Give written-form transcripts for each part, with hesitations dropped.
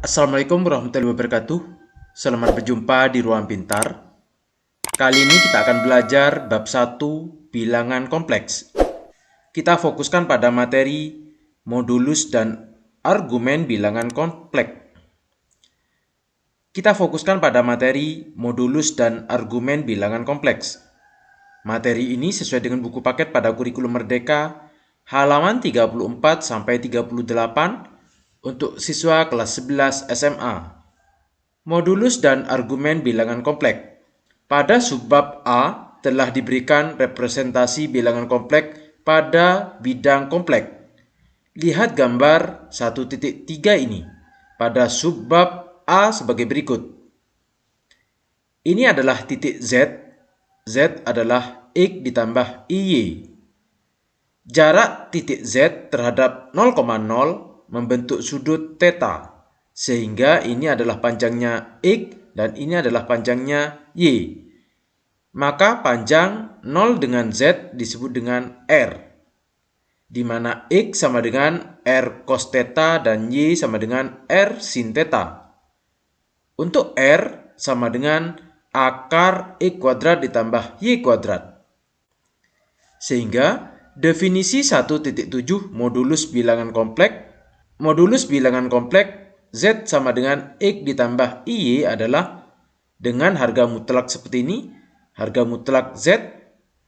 Assalamualaikum warahmatullahi wabarakatuh. Selamat berjumpa di Ruang Pintar. Kali ini kita akan belajar bab 1 bilangan kompleks. Kita fokuskan pada materi modulus dan argumen bilangan kompleks. Kita fokuskan pada materi modulus dan argumen bilangan kompleks. Materi ini sesuai dengan buku paket pada kurikulum Merdeka halaman 34 sampai 38 untuk siswa kelas 11 SMA. Modulus dan argumen bilangan kompleks. Pada subbab A telah diberikan representasi bilangan kompleks pada bidang kompleks. Lihat gambar 1.3 ini pada subbab A sebagai berikut. Ini adalah titik Z. Z adalah X ditambah IY. Jarak titik Z terhadap 0,0 membentuk sudut theta, sehingga ini adalah panjangnya X dan ini adalah panjangnya Y. Maka panjang 0 dengan Z disebut dengan R, di mana X sama dengan R cos theta dan Y sama dengan R sin theta. Untuk R sama dengan akar X kuadrat ditambah Y kuadrat. Sehingga definisi 1.7 modulus bilangan kompleks. Modulus bilangan kompleks Z sama dengan X ditambah IY adalah dengan harga mutlak seperti ini. Harga mutlak Z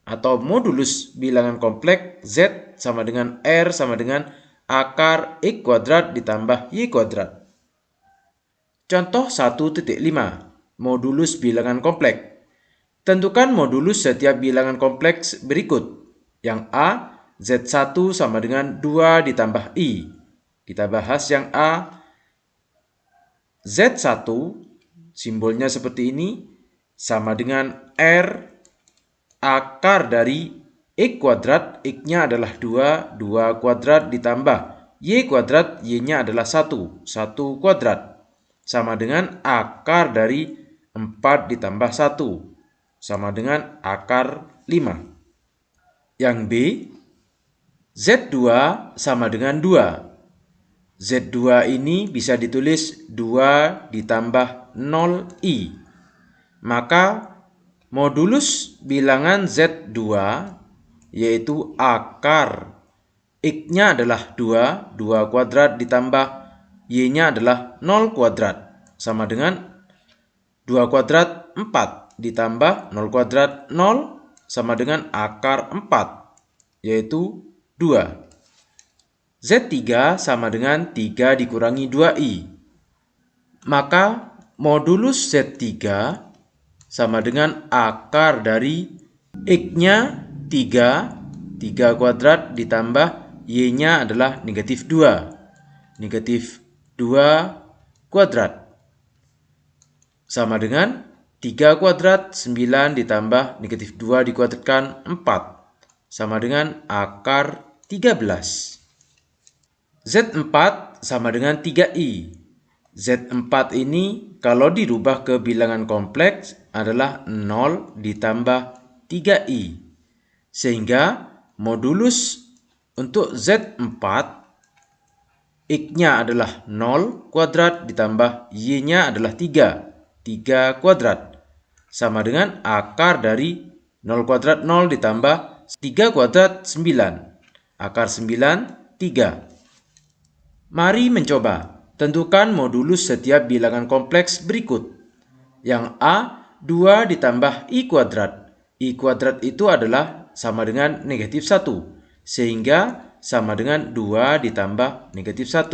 atau modulus bilangan kompleks Z sama dengan R sama dengan akar X kuadrat ditambah Y kuadrat. Contoh 1.5. Modulus bilangan kompleks. Tentukan modulus setiap bilangan kompleks berikut. Yang A, Z1 sama dengan 2 ditambah I. Kita bahas yang A. Z1 simbolnya seperti ini sama dengan R akar dari X kuadrat, X-nya adalah 2, 2 kuadrat ditambah Y kuadrat, Y-nya adalah 1, 1 kuadrat. Sama dengan akar dari 4 ditambah 1, sama dengan akar 5. Yang B, Z2 sama dengan 2. Z2 ini bisa ditulis 2 ditambah 0I. Maka modulus bilangan Z2 yaitu akar X-nya adalah 2, 2 kuadrat ditambah Y-nya adalah 0 kuadrat. Sama dengan 2 kuadrat 4 ditambah 0 kuadrat 0 sama dengan akar 4 yaitu 2. Z3 sama dengan 3 dikurangi 2I. Maka modulus Z3 sama dengan akar dari X-nya 3, 3 kuadrat ditambah Y-nya adalah negatif 2. Negatif 2 kuadrat. Sama dengan 3 kuadrat 9 ditambah negatif 2 dikuadratkan 4. Sama dengan akar 13. Z4 sama dengan 3I. Z4 ini kalau dirubah ke bilangan kompleks adalah 0 ditambah 3I. Sehingga modulus untuk Z4 X-nya adalah 0 kuadrat ditambah Y-nya adalah 3. 3 kuadrat. Sama dengan akar dari 0 kuadrat 0 ditambah 3 kuadrat 9. Akar 9, 3. Mari mencoba. Tentukan modulus setiap bilangan kompleks berikut. Yang A, 2 ditambah I kuadrat. I kuadrat itu adalah sama dengan negatif 1. Sehingga sama dengan 2 ditambah negatif 1.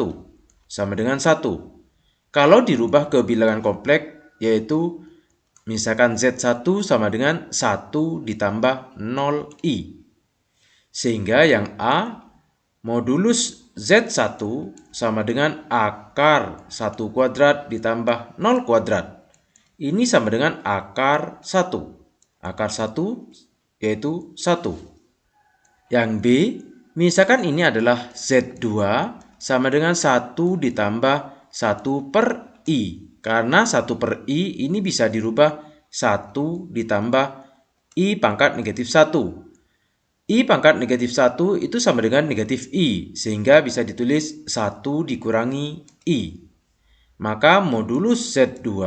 Sama dengan 1. Kalau dirubah ke bilangan kompleks, yaitu misalkan Z1 sama dengan 1 ditambah 0I. Sehingga yang A, modulus Z1 sama dengan akar 1 kuadrat ditambah 0 kuadrat. Ini sama dengan akar 1. Akar 1 yaitu 1. Yang B, misalkan ini adalah Z2 sama dengan 1 ditambah 1 per I. Karena 1 per I ini bisa dirubah 1 ditambah I pangkat negatif 1. I pangkat negatif 1 itu sama dengan negatif I, sehingga bisa ditulis 1 dikurangi I. Maka modulus Z2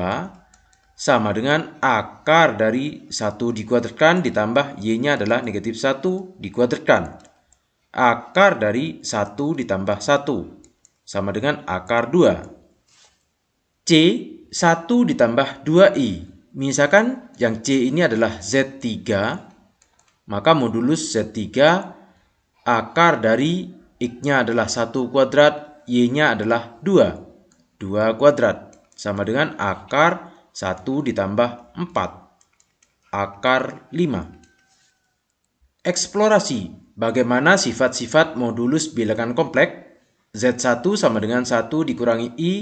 sama dengan akar dari 1 dikuadratkan ditambah Y-nya adalah negatif 1 dikuadratkan. Akar dari 1 ditambah 1 sama dengan akar 2. C 1 ditambah 2I. Misalkan yang C ini adalah Z3, maka modulus Z3 akar dari X-nya adalah 1 kuadrat, Y-nya adalah 2. 2 kuadrat sama dengan akar 1 ditambah 4. Akar 5. Eksplorasi. Bagaimana sifat-sifat modulus bilangan kompleks? Z1 sama dengan 1 dikurangi I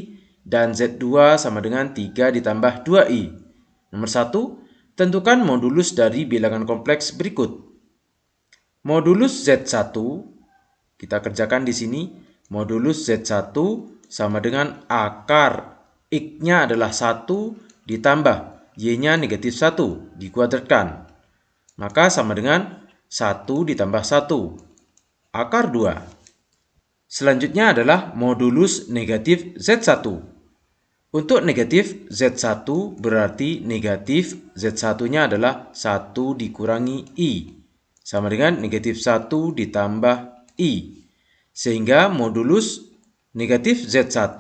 dan Z2 sama dengan 3 ditambah 2I. Nomor 1. Tentukan modulus dari bilangan kompleks berikut. Modulus Z1 kita kerjakan di sini. Modulus Z1 sama dengan akar X-nya adalah 1 ditambah Y-nya negatif 1 dikuadratkan. Maka sama dengan 1 ditambah 1. Akar 2. Selanjutnya adalah modulus negatif Z1. Untuk negatif Z1 berarti negatif Z1-nya adalah 1 dikurangi I. Sama dengan negatif 1 ditambah I. Sehingga modulus negatif Z1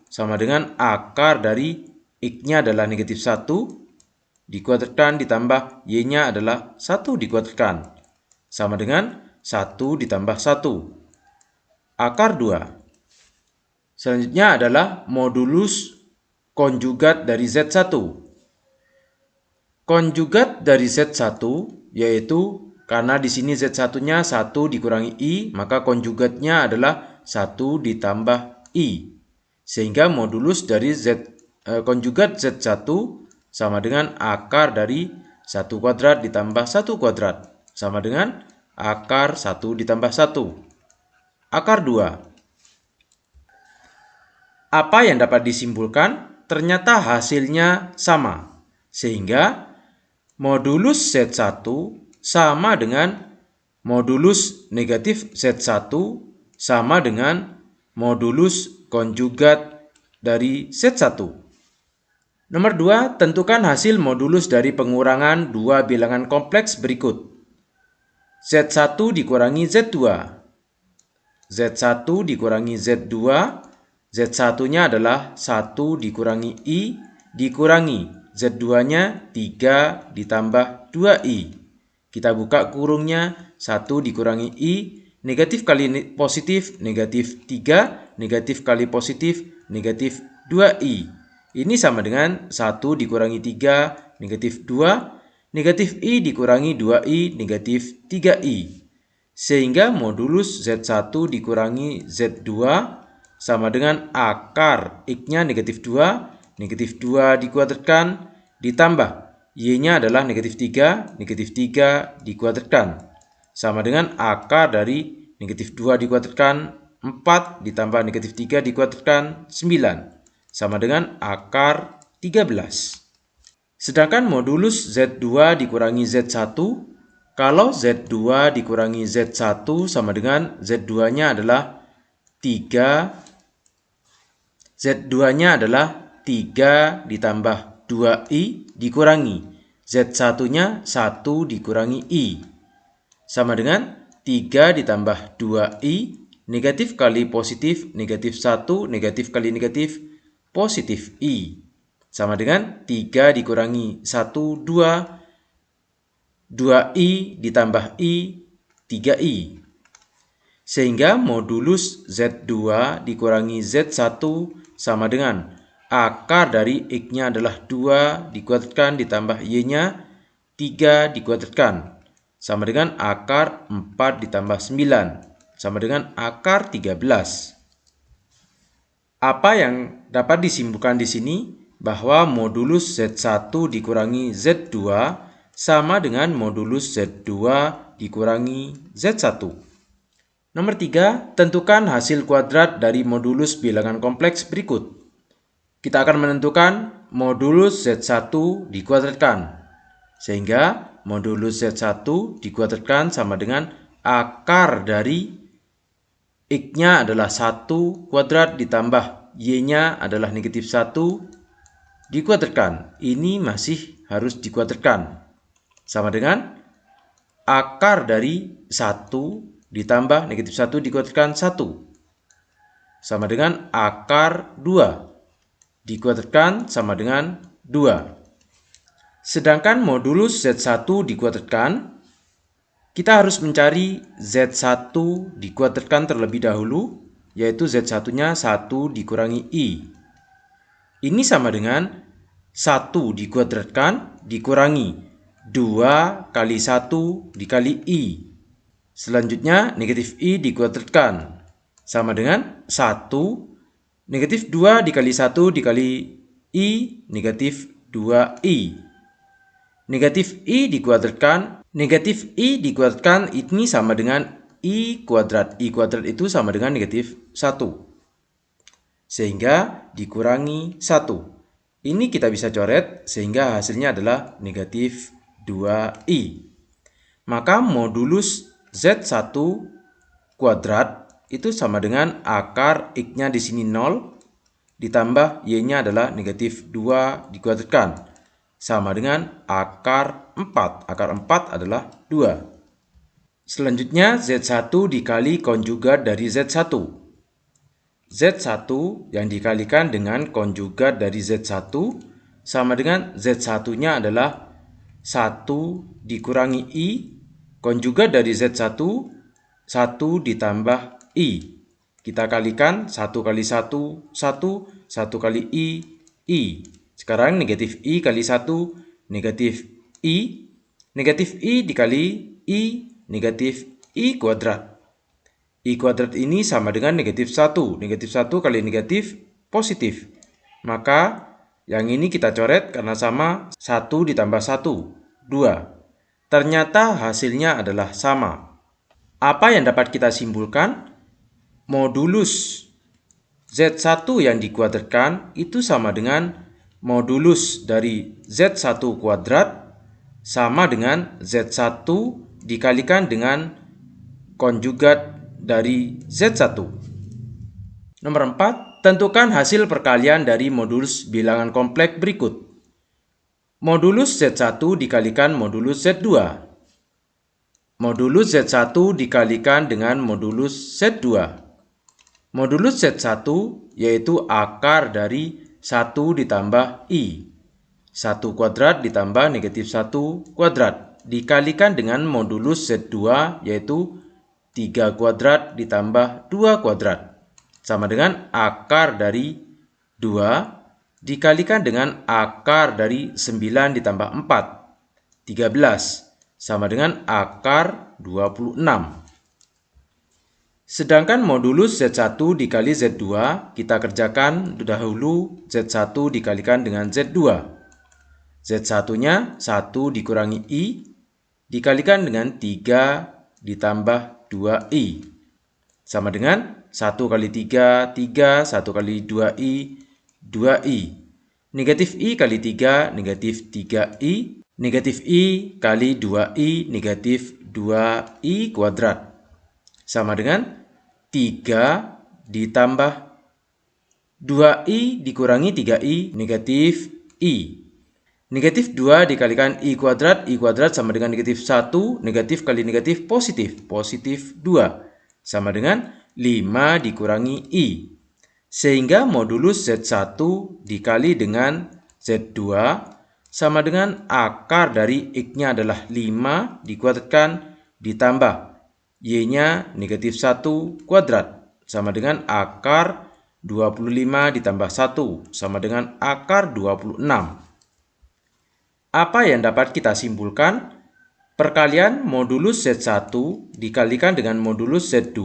sama dengan akar dari X-nya adalah negatif 1 dikuadratkan ditambah Y-nya adalah 1 dikuadratkan. Sama dengan 1 ditambah 1. Akar 2. Selanjutnya adalah modulus konjugat dari Z1. Konjugat dari Z1 yaitu karena di sini Z1-nya 1 dikurangi I, maka konjugatnya adalah 1 ditambah I. Sehingga modulus dari konjugat Z1 sama dengan akar dari 1 kuadrat ditambah 1 kuadrat. Sama dengan akar 1 ditambah 1. Akar 2. Apa yang dapat disimpulkan? Ternyata hasilnya sama. Sehingga modulus Z1 sama dengan modulus negatif Z1 sama dengan modulus konjugat dari Z1. Nomor 2, tentukan hasil modulus dari pengurangan dua bilangan kompleks berikut. Z1 dikurangi Z2. Z1 dikurangi Z2. Z1-nya adalah 1 dikurangi I dikurangi Z2-nya 3 ditambah 2I. Kita buka kurungnya, 1 dikurangi I, negatif kali positif, negatif 3, negatif kali positif, negatif 2I. Ini sama dengan 1 dikurangi 3, negatif 2, negatif I dikurangi 2I, negatif 3I. Sehingga modulus Z1 dikurangi Z2 sama dengan akar X-nya negatif 2, negatif 2 dikuadratkan, ditambah Y-nya adalah negatif 3 dikuadratkan. Sama dengan akar dari negatif 2 dikuadratkan, 4 ditambah negatif 3 dikuadratkan, 9. Sama dengan akar 13. Sedangkan modulus Z2 dikurangi Z1, kalau Z2 dikurangi Z1 sama dengan Z2-nya adalah 3. Z2-nya adalah 3 ditambah 2I dikurangi Z1-nya 1 dikurangi I. Sama dengan 3 ditambah 2I, negatif kali positif, negatif 1, negatif kali negatif, positif I. Sama dengan 3 dikurangi 1, 2, 2I ditambah I, 3I. Sehingga modulus Z2 dikurangi Z1 sama dengan akar dari X-nya adalah 2 dikuadratkan ditambah Y-nya 3 dikuadratkan. Sama dengan akar 4 ditambah 9. Sama dengan akar 13. Apa yang dapat disimpulkan di sini? Bahwa modulus Z1 dikurangi Z2 sama dengan modulus Z2 dikurangi Z1. Nomor 3, tentukan hasil kuadrat dari modulus bilangan kompleks berikut. Kita akan menentukan modulus Z1 dikuadratkan. Sehingga modulus Z1 dikuadratkan sama dengan akar dari X-nya adalah 1 kuadrat ditambah Y-nya adalah negatif 1 dikuadratkan. Ini masih harus dikuadratkan. Sama dengan akar dari 1 ditambah negatif 1 dikuadratkan 1. Sama dengan akar 2 dikuadratkan sama dengan 2. Sedangkan modulus Z1 dikuadratkan, kita harus mencari Z1 dikuadratkan terlebih dahulu, yaitu Z1-nya 1 dikurangi I. Ini sama dengan 1 dikuadratkan dikurangi 2 kali 1 dikali I. Selanjutnya negatif I dikuadratkan. Sama dengan 1 negatif 2 dikali 1 dikali I negatif 2I. Negatif I dikuadratkan. Negatif I dikuadratkan ini sama dengan I kuadrat. I kuadrat itu sama dengan negatif 1. Sehingga dikurangi 1. Ini kita bisa coret sehingga hasilnya adalah negatif 2I. Maka modulus Z1 kuadrat itu sama dengan akar X-nya di sini 0 ditambah Y-nya adalah negatif 2 dikuadratkan. Sama dengan akar 4. Akar 4 adalah 2. Selanjutnya Z1 dikali konjugat dari Z1. Z1 yang dikalikan dengan konjugat dari Z1 sama dengan Z1-nya adalah 1 dikurangi I, konjugat dari Z1, 1 ditambah I. Kita kalikan 1 kali 1, 1, 1 kali I. Sekarang negatif I kali 1, negatif I. Negatif I dikali I, negatif I kuadrat. I kuadrat ini sama dengan negatif 1. Negatif 1 kali negatif positif. Maka yang ini kita coret karena sama 1 ditambah 1, 2. Ternyata hasilnya adalah sama. Apa yang dapat kita simpulkan? Modulus Z1 yang dikuadratkan itu sama dengan modulus dari Z1 kuadrat sama dengan Z1 dikalikan dengan konjugat dari Z1. Nomor 4, tentukan hasil perkalian dari modulus bilangan kompleks berikut. Modulus Z1 dikalikan modulus Z2. Modulus Z1 dikalikan dengan modulus Z2. Modulus Z1 yaitu akar dari 1 ditambah I. 1 kuadrat ditambah negatif 1 kuadrat. Dikalikan dengan modulus Z2 yaitu 3 kuadrat ditambah 2 kuadrat. Sama dengan akar dari 2 dikalikan dengan akar dari 9 ditambah 4. 13. Sama dengan akar 26. Sedangkan modulus Z1 dikali Z2 kita kerjakan dahulu Z1 dikalikan dengan Z2. Z1-nya 1 dikurangi I dikalikan dengan 3 ditambah 2I. Sama dengan 1 kali 3, 3, 1 kali 2I, 2I. Negatif I kali 3, negatif 3I. Negatif I kali 2I, negatif 2I kuadrat. Sama dengan 3 ditambah 2I dikurangi 3I, negatif I. Negatif 2 dikalikan I kuadrat sama dengan negatif 1, negatif kali negatif positif, positif 2. Sama dengan 5 dikurangi I. Sehingga modulus Z1 dikali dengan Z2 sama dengan akar dari X-nya adalah 5 dikuadratkan ditambah Y-nya negatif 1 kuadrat. Sama dengan akar 25 ditambah 1 sama dengan akar 26. Apa yang dapat kita simpulkan? Perkalian modulus Z1 dikalikan dengan modulus Z2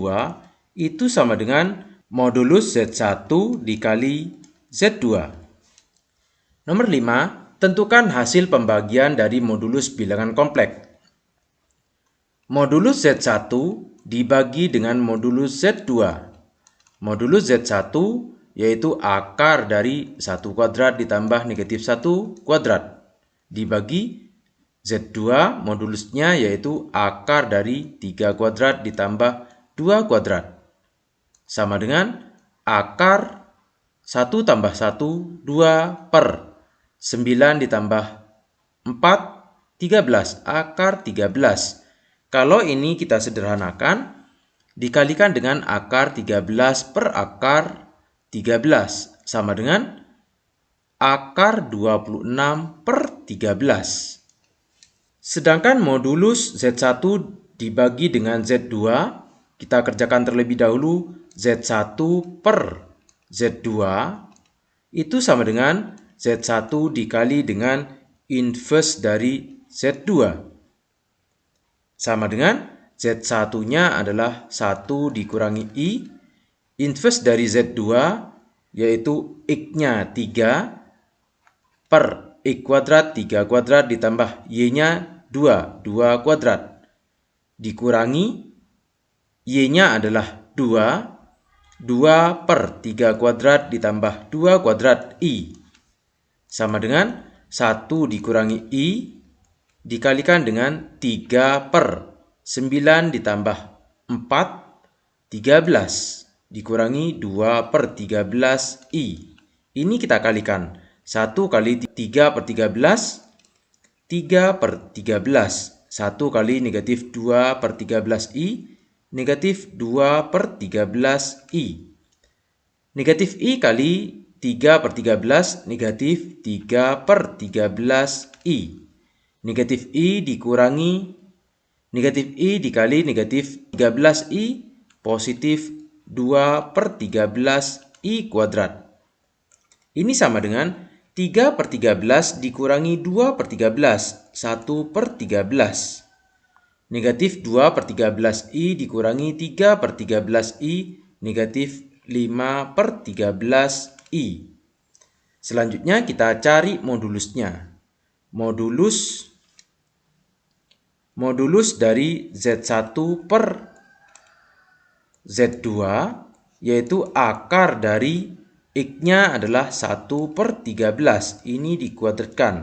itu sama dengan modulus Z1 dikali Z2. Nomor 5, tentukan hasil pembagian dari modulus bilangan kompleks. Modulus Z1 dibagi dengan modulus Z2. Modulus Z1 yaitu akar dari 1 kuadrat ditambah negatif 1 kuadrat. Dibagi Z2 modulusnya yaitu akar dari 3 kuadrat ditambah 2 kuadrat. Sama dengan akar 1 tambah 1, 2 per 9 ditambah 4, 13, akar 13. Kalau ini kita sederhanakan, dikalikan dengan akar 13 per akar 13, sama dengan akar 26 per 13. Sedangkan modulus Z1 dibagi dengan Z2, kita kerjakan terlebih dahulu. Z1 per Z2 itu sama dengan Z1 dikali dengan inverse dari Z2. Sama dengan Z1-nya adalah 1 dikurangi I, inverse dari Z2 yaitu X-nya 3 per X kuadrat, 3 kuadrat ditambah Y-nya 2 kuadrat. Dikurangi Y-nya adalah 2 per 3 kuadrat ditambah 2 kuadrat I. Sama dengan 1 dikurangi I dikalikan dengan 3 per 9 ditambah 4, 13. Dikurangi 2 per 13 I. Ini kita kalikan. 1 kali 3 per 13, 3 per 13. 1 kali negatif 2 per 13 I, negatif 2 per 13 I. Negatif I kali 3 per 13, negatif 3 per 13 I. Negatif I dikurangi, negatif I dikali negatif 13 I, positif 2 per 13 I kuadrat. Ini sama dengan 3 per 13 dikurangi 2 per 13, 1 per 13. Negatif 2 per 13 I dikurangi 3 per 13 I, negatif 5 per 13 I. Selanjutnya kita cari modulusnya. Modulus dari Z1 per Z2 yaitu akar dari X-nya adalah 1 per 13. Ini dikuadratkan.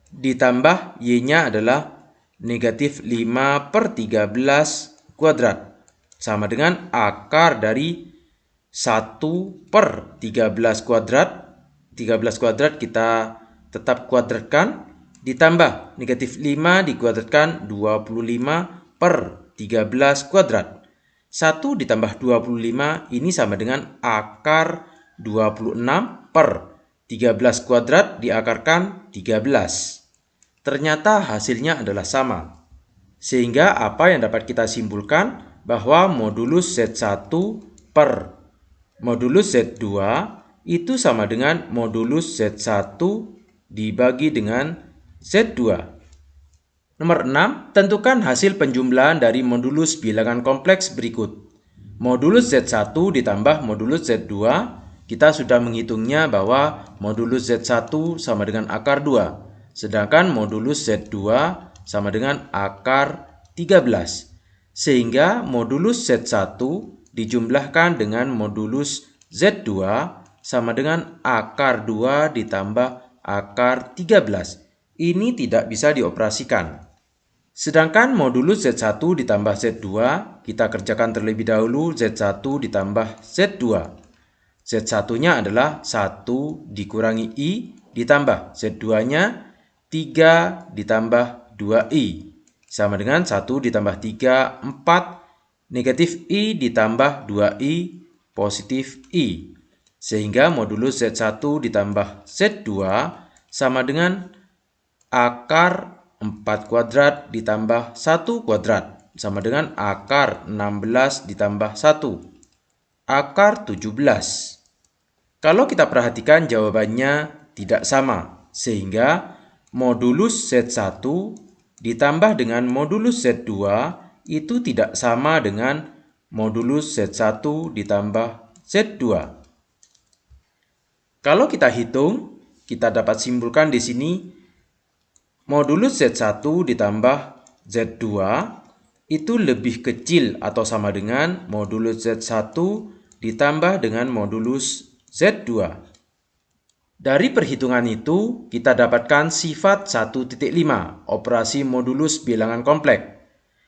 Ditambah Y-nya adalah negatif 5 per 13 kuadrat. Sama dengan akar dari 1 per 13 kuadrat. 13 kuadrat kita tetap kuadratkan. Ditambah negatif 5 dikuadratkan 25 per 13 kuadrat. 1 ditambah 25 ini sama dengan akar 26 per 13 kuadrat diakarkan 13. Ternyata hasilnya adalah sama. Sehingga apa yang dapat kita simpulkan? Bahwa modulus Z1 per modulus Z2 itu sama dengan modulus Z1 dibagi dengan Z2. Nomor 6, tentukan hasil penjumlahan dari modulus bilangan kompleks berikut. Modulus Z1 ditambah modulus Z2, kita sudah menghitungnya bahwa modulus Z1 sama dengan akar 2. Sedangkan modulus Z2 sama dengan akar 13. Sehingga modulus Z1 dijumlahkan dengan modulus Z2 sama dengan akar 2 ditambah akar 13. Ini tidak bisa dioperasikan. Sedangkan modulus Z1 ditambah Z2, kita kerjakan terlebih dahulu Z1 ditambah Z2. Z1-nya adalah 1 dikurangi I ditambah Z2-nya 3 ditambah 2I. Sama dengan 1 ditambah 3, 4. Negatif I ditambah 2I, positif I. Sehingga modulus Z1 ditambah Z2 sama dengan akar 4 kuadrat ditambah 1 kuadrat. Sama dengan akar 16 ditambah 1. Akar 17. Kalau kita perhatikan jawabannya tidak sama. Sehingga modulus Z1 ditambah dengan modulus Z2 itu tidak sama dengan modulus Z1 ditambah Z2. Kalau kita hitung, kita dapat simpulkan di sini modulus Z1 ditambah Z2 itu lebih kecil atau sama dengan modulus Z1 ditambah dengan modulus Z2. Dari perhitungan itu, kita dapatkan sifat 1.5, operasi modulus bilangan kompleks.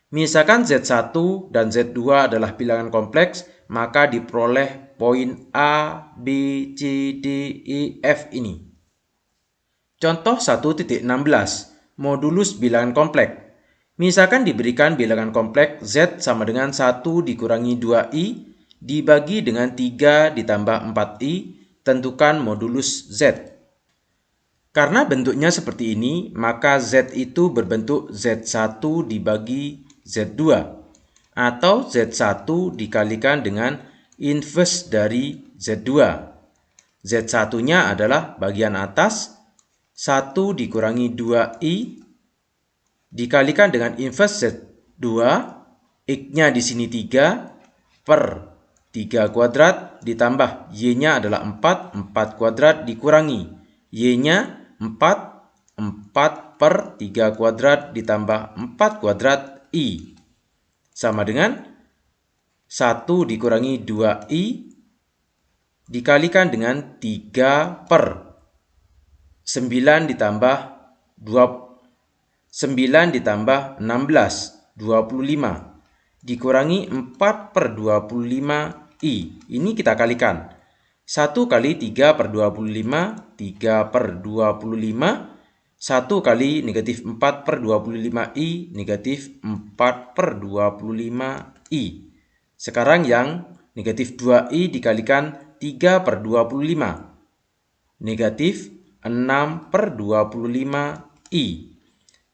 Misalkan Z1 dan Z2 adalah bilangan kompleks, maka diperoleh poin A, B, C, D, E, F ini. Contoh 1.16, modulus bilangan kompleks. Misalkan diberikan bilangan kompleks Z sama dengan 1 dikurangi 2I dibagi dengan 3 ditambah 4I, tentukan modulus Z. Karena bentuknya seperti ini, maka Z itu berbentuk Z1 dibagi Z2, atau Z1 dikalikan dengan inverse dari Z2. Z1-nya adalah bagian atas, 1 dikurangi 2I, dikalikan dengan inverse Z2, X-nya di sini 3, per 3 kuadrat, ditambah Y-nya adalah 4, 4 kuadrat dikurangi Y-nya 4 per 3 kuadrat ditambah 4 kuadrat I. Sama dengan 1 dikurangi 2I dikalikan dengan 3 per 9 ditambah 16, 25, dikurangi 4 per 25I. Ini kita kalikan. 1 kali 3 per 25, 3 per 25, 1 kali negatif 4 per 25I, negatif 4 per 25I. Sekarang yang negatif 2I dikalikan 3 per 25, negatif 6 per 25I.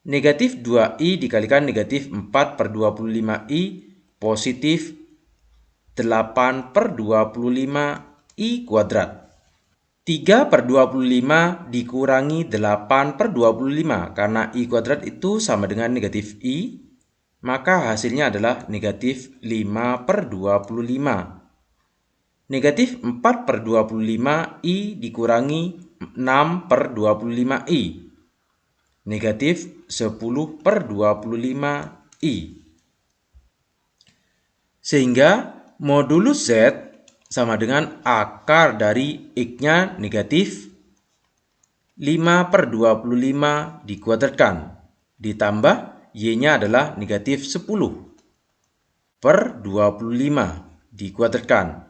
Negatif 2I dikalikan negatif 4 per 25I, positif 8 per 25I kuadrat. 3 per 25 dikurangi 8 per 25, karena I kuadrat itu sama dengan negatif I, maka hasilnya adalah negatif 5 per 25. Negatif 4 per 25I dikurangi 6 per 25I, negatif 10 per 25I. Sehingga modulus Z sama dengan akar dari X-nya negatif 5 per 25 dikuadratkan, ditambah Y-nya adalah negatif 10 per 25 dikuadratkan.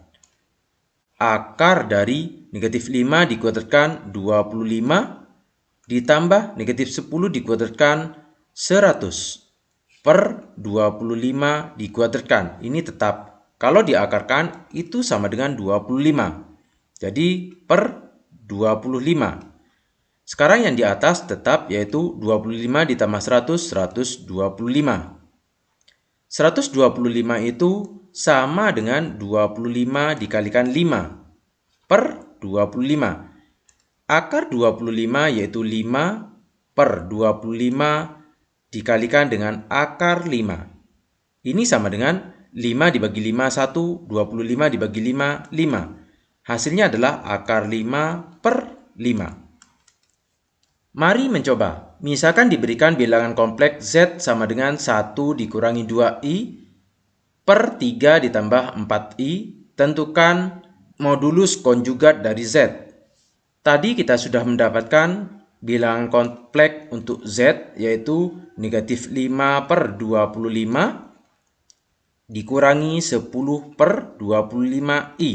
Akar dari negatif 5 dikuadratkan 25, ditambah negatif 10 dikuadratkan 100 per 25 dikuadratkan. Ini tetap. Kalau diakarkan itu sama dengan 25. Jadi per 25. Sekarang yang di atas tetap, yaitu 25 ditambah 100, 125. 125 itu sama dengan 25 dikalikan 5 per 25. Akar 25 yaitu 5 per 25 dikalikan dengan akar 5. Ini sama dengan 5 dibagi 5, 1, 25 dibagi 5, 5. Hasilnya adalah akar 5 per 5. Mari mencoba. Misalkan diberikan bilangan kompleks Z sama dengan 1 dikurangi 2I per 3 ditambah 4I, tentukan modulus konjugat dari Z. Tadi kita sudah mendapatkan bilangan kompleks untuk Z, yaitu negatif 5 per 25 dikurangi 10 per 25I.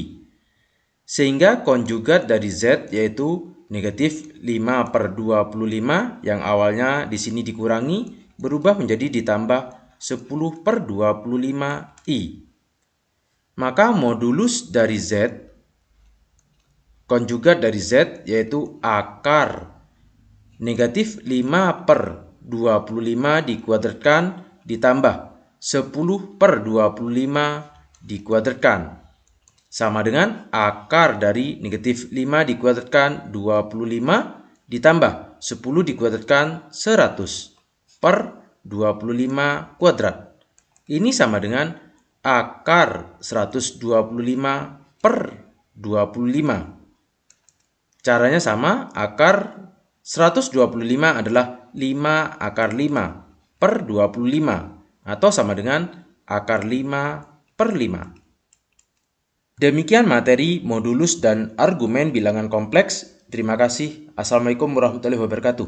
Sehingga konjugat dari Z yaitu negatif 5 per 25 yang awalnya di sini dikurangi berubah menjadi ditambah 10 per 25I. Maka modulus dari Z, konjugat dari Z yaitu akar negatif 5 per 25 dikuadratkan ditambah 10 per 25 dikuadratkan. Sama dengan akar dari negatif 5 dikuadratkan 25 ditambah 10 dikuadratkan 100 per 25 kuadrat. Ini sama dengan akar 125 per 25. Caranya sama, akar 125 adalah 5 akar 5 per 25. Atau sama dengan akar 5 per 5. Demikian materi modulus dan argumen bilangan kompleks. Terima kasih. Assalamualaikum warahmatullahi wabarakatuh.